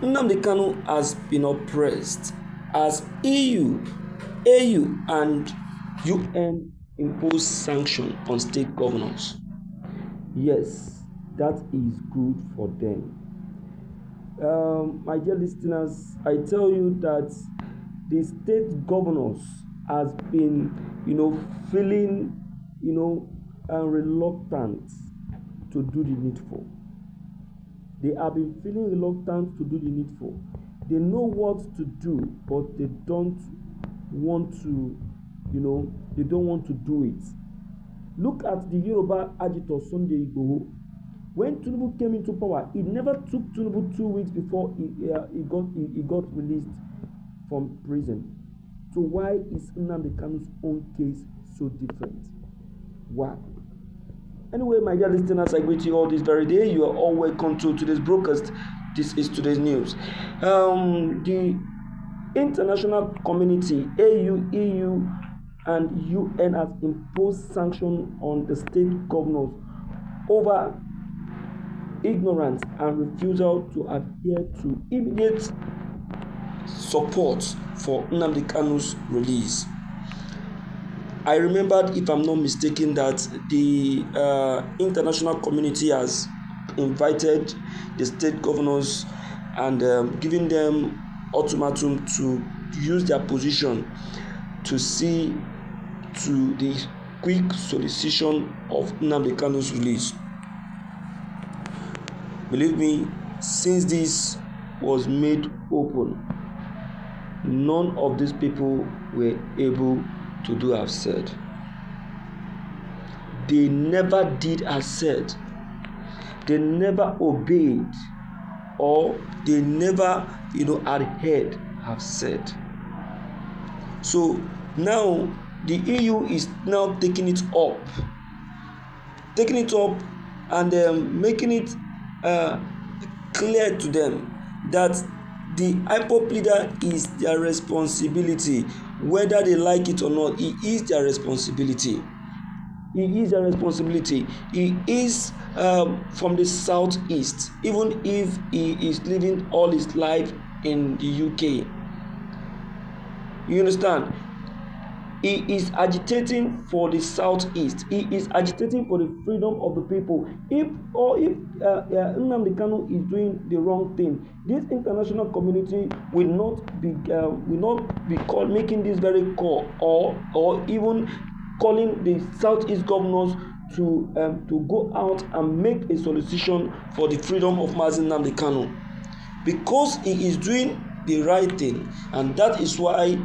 Nnamdi Kanu has been oppressed as EU, AU, and UN impose sanction on state governors. Yes, that is good for them. My dear listeners, I tell you that the state governors has been, feeling, reluctant to do the needful. They have been feeling reluctant to do the needful. They know what to do, but they don't want to, they don't want to do it. Look at the Yoruba agitator Sunday Igboho. When Tinubu came into power, it never took Tinubu 2 weeks before he got released from prison. So why is Nnamdi Kanu's own case so different? Why? Anyway, my dear listeners, I greet you all this very day. You are all welcome to today's broadcast. This is today's news. The international community, AU, EU, and UN has imposed sanctions on the state governors over ignorance and refusal to adhere to immediate support for Nnamdi Kanu's release. I remembered, if I'm not mistaken, that the international community has invited the state governors and given them ultimatum to use their position to see to the quick solicitation of Nnamdi Kanu's release. Believe me, since this was made open, none of these people were able to do as said. They never did as said. They never obeyed, or they never, adhered as said. So now the EU is now taking it up and making it clear to them that the IPOB leader is their responsibility, whether they like it or not. It is their responsibility. He is from the southeast, even if he is living all his life in the UK. You understand? He is agitating for the southeast. He is agitating for the freedom of the people. If Nnamdi Kanu is doing the wrong thing, this international community will not be making this very call, or even calling the southeast governors to go out and make a solicitation for the freedom of Nnamdi Kanu, because he is doing the right thing, and that is why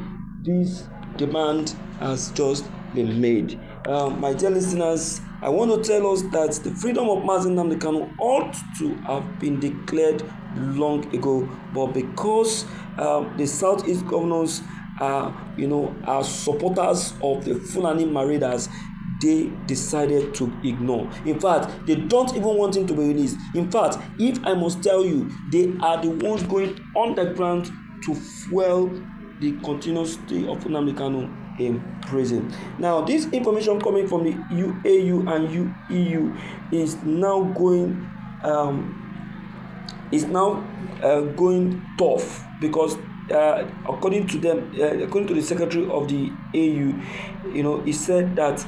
this demand has just been made. My dear listeners, I want to tell us that the freedom of Nnamdi Kanu ought to have been declared long ago, but because the southeast governors are supporters of the Fulani marauders, they decided to ignore. In fact, they don't even want him to be released. In fact, if I must tell you, they are the ones going underground to fuel the continuous stay of Nnamdi Kanu in prison. Now, this information coming from the AU and EU is now going going tough, because according to them, according to the secretary of the AU, he said that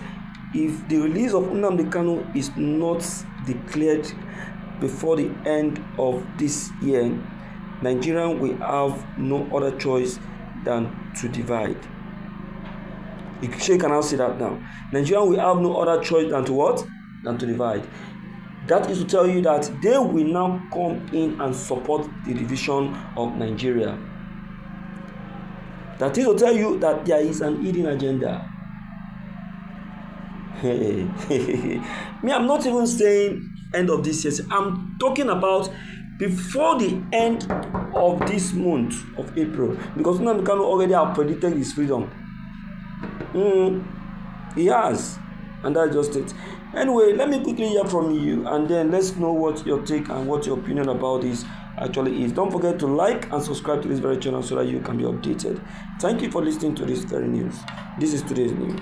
if the release of Nnamdi Kanu is not declared before the end of this year, Nigeria will have no other choice than to divide. You can now see that now. Nigeria will have no other choice than to what? Than to divide. That is to tell you that they will now come in and support the division of Nigeria. That is to tell you that there is an hidden agenda. Me, I'm not even saying end of this year. I'm talking about before the end of this month of April, because Nnamdi Kanu already have predicted his freedom. He has, and that's just it. Anyway, let me quickly hear from you, and then let's know what your take and what your opinion about this actually is. Don't forget to like and subscribe to this very channel so that you can be updated. Thank you for listening to this very news. This is today's news.